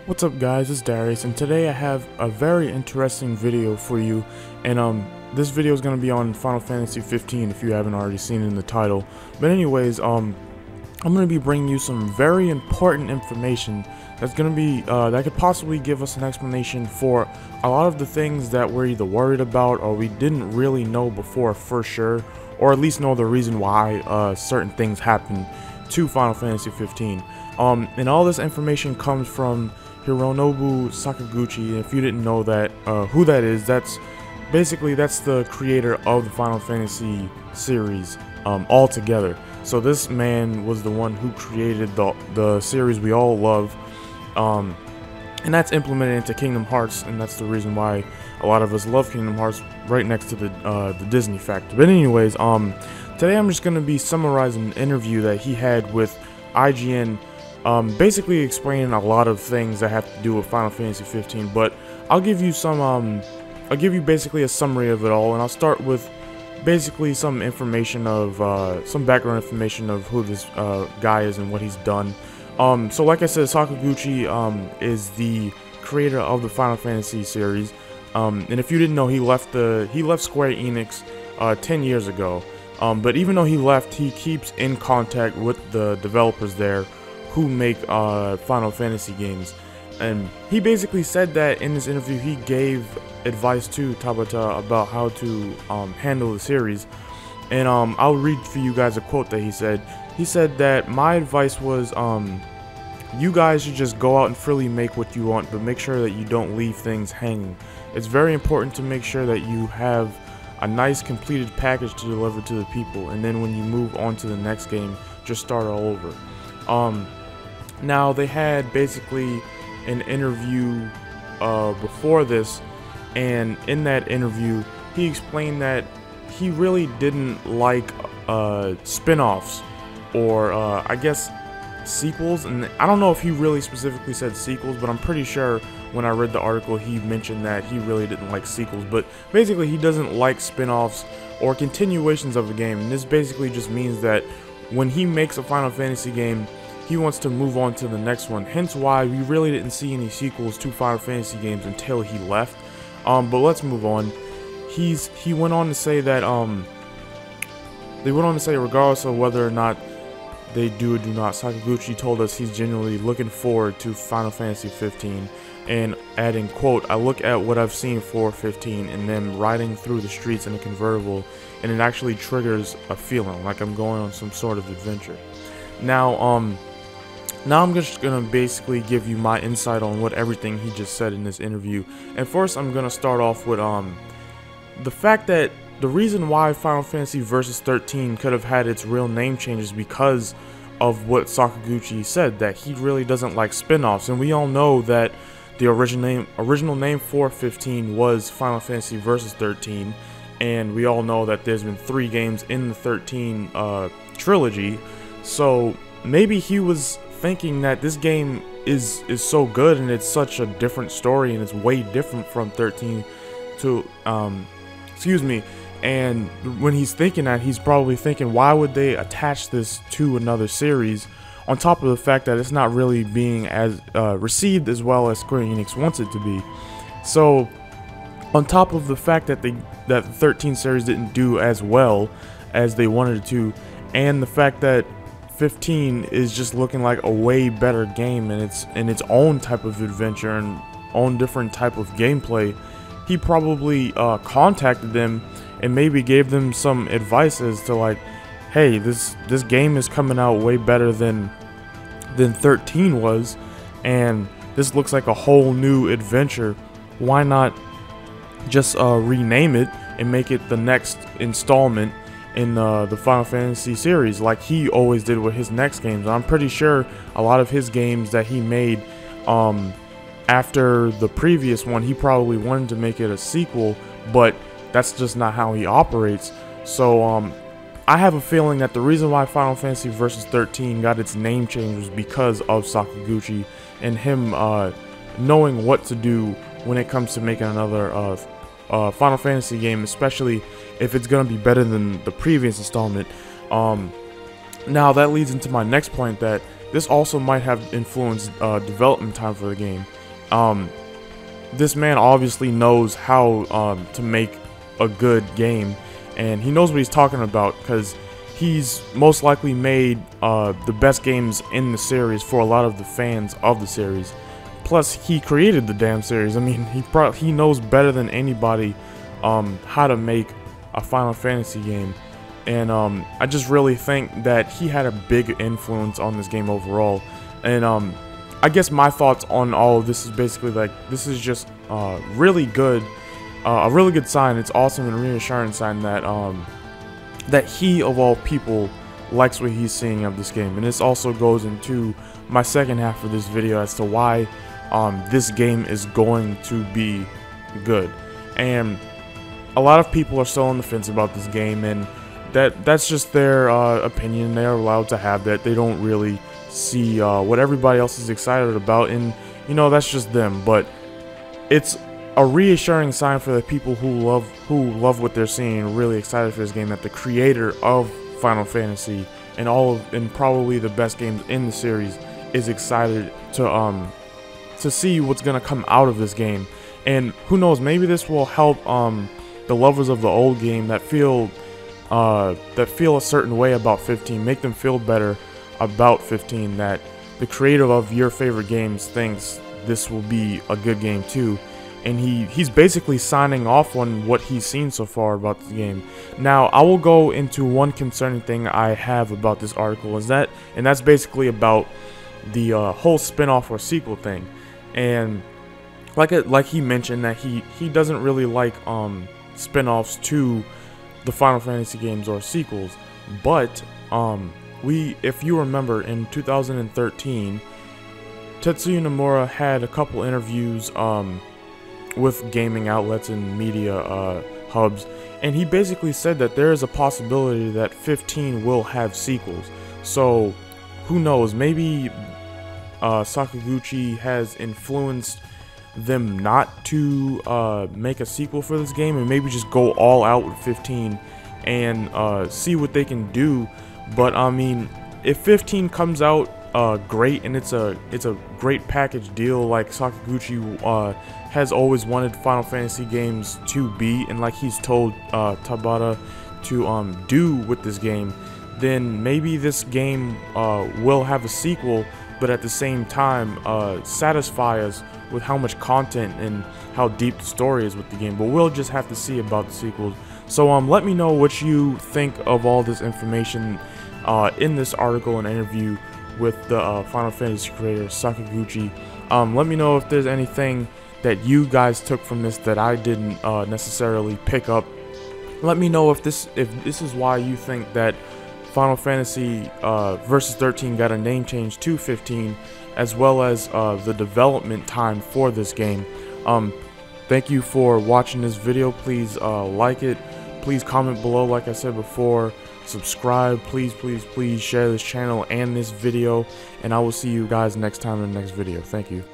What's up guys, it's Darius, and today I have a very interesting video for you, and this video is going to be on Final Fantasy 15 if you haven't already seen it in the title. But anyways, I'm going to be bringing you some very important information that's going to be, that could possibly give us an explanation for a lot of the things that we're either worried about or we didn't really know before for sure, or at least know the reason why certain things happen to Final Fantasy 15. And all this information comes from Hironobu Sakaguchi. And if you didn't know that, who that is, that's the creator of the Final Fantasy series altogether. So this man was the one who created the series we all love, and that's implemented into Kingdom Hearts, and that's the reason why a lot of us love Kingdom Hearts, right next to the Disney factor. But anyways, today I'm just going to be summarizing an interview that he had with IGN, basically explaining a lot of things that have to do with Final Fantasy 15, but I'll give you some, I'll give you basically a summary of it all, and I'll start with basically some information of, some background information of who this guy is and what he's done. So like I said, Sakaguchi is the creator of the Final Fantasy series, and if you didn't know, he left Square Enix 10 years ago. But even though he left, he keeps in contact with the developers there who make Final Fantasy games. And he basically said that in this interview he gave advice to Tabata about how to handle the series. And I'll read for you guys a quote that he said. He said that my advice was, you guys should just go out and freely make what you want, but make sure that you don't leave things hanging. It's very important to make sure that you have a nice completed package to deliver to the people, and then when you move on to the next game, just start all over. Now they had basically an interview before this, and in that interview he explained that he really didn't like spin-offs, or I guess sequels. And I don't know if he really specifically said sequels, but I'm pretty sure when I read the article he mentioned that he really didn't like sequels. But basically he doesn't like spin-offs or continuations of a game, and this basically just means that when he makes a Final Fantasy game, he wants to move on to the next one, hence why we really didn't see any sequels to Final Fantasy games until he left. But let's move on. He went on to say that they went on to say regardless of whether or not they do or do not, Sakaguchi told us he's genuinely looking forward to Final Fantasy 15, and adding, quote, I look at what I've seen for 15 and them riding through the streets in a convertible, and it actually triggers a feeling like I'm going on some sort of adventure. Now I'm just gonna basically give you my insight on what everything he just said in this interview. And first I'm gonna start off with the fact that the reason why Final Fantasy Versus 13 could have had its real name change is because of what Sakaguchi said, that he really doesn't like spin-offs. And we all know that the original name for 15 was Final Fantasy Versus 13, and we all know that there's been 3 games in the 13 trilogy. So maybe he was thinking that this game is so good and it's such a different story and it's way different from 13 to excuse me, and when he's thinking that, he's probably thinking, why would they attach this to another series, on top of the fact that it's not really being as received as well as Square Enix wants it to be. So on top of the fact that the 13 series didn't do as well as they wanted it to, and the fact that 15 is just looking like a way better game, and it's in its own type of adventure and own different type of gameplay, he probably contacted them and maybe gave them some advice as to, like, hey, this game is coming out way better than 13 was, and this looks like a whole new adventure. Why not just rename it and make it the next installment in the Final Fantasy series, like he always did with his next games? I'm pretty sure a lot of his games that he made after the previous one, he probably wanted to make it a sequel, but that's just not how he operates. So I have a feeling that the reason why Final Fantasy Versus 13 got its name change was because of Sakaguchi and him knowing what to do when it comes to making another Final Fantasy game, especially if it's going to be better than the previous installment. Now that leads into my next point, that this also might have influenced development time for the game. this man obviously knows how to make a good game, and he knows what he's talking about, because he's most likely made the best games in the series for a lot of the fans of the series. Plus, he created the damn series. I mean, he knows better than anybody how to make a Final Fantasy game, and I just really think that he had a big influence on this game overall. And I guess my thoughts on all of this is basically like, this is just really good, a really good sign. It's awesome and reassuring sign that that he of all people likes what he's seeing of this game. And this also goes into my second half of this video as to why this game is going to be good. And a lot of people are still on the fence about this game, and that's just their opinion. They are allowed to have that. They don't really see what everybody else is excited about, and you know, that's just them. But it's a reassuring sign for the people who love what they're seeing and really excited for this game, that the creator of Final Fantasy and probably the best games in the series is excited to see what's gonna come out of this game. And who knows, maybe this will help the lovers of the old game that feel a certain way about 15, make them feel better about 15, that the creator of your favorite games thinks this will be a good game too. And he's basically signing off on what he's seen so far about the game. Now, I will go into one concerning thing I have about this article, and that's basically about the whole spin-off or sequel thing. And like he mentioned, that he doesn't really like spin-offs to the Final Fantasy games or sequels. But if you remember, in 2013, Tetsuya Nomura had a couple interviews with gaming outlets and media hubs, and he basically said that there is a possibility that 15 will have sequels. So who knows, maybe Sakaguchi has influenced them not to make a sequel for this game, and maybe just go all out with 15 and see what they can do. But I mean, if 15 comes out great, and it's a great package deal like Sakaguchi has always wanted Final Fantasy games to be, and like he's told Tabata to do with this game, then maybe this game will have a sequel, but at the same time satisfy us with how much content and how deep the story is with the game. But we'll just have to see about the sequels. So let me know what you think of all this information in this article and interview with the Final Fantasy creator Sakaguchi. Let me know if there's anything that you guys took from this that I didn't necessarily pick up. Let me know if this is why you think that Final Fantasy Versus 13 got a name change to 15, as well as the development time for this game. Thank you for watching this video. Please like it. Please comment below, like I said before. Subscribe. Please share this channel and this video. And I will see you guys next time in the next video. Thank you.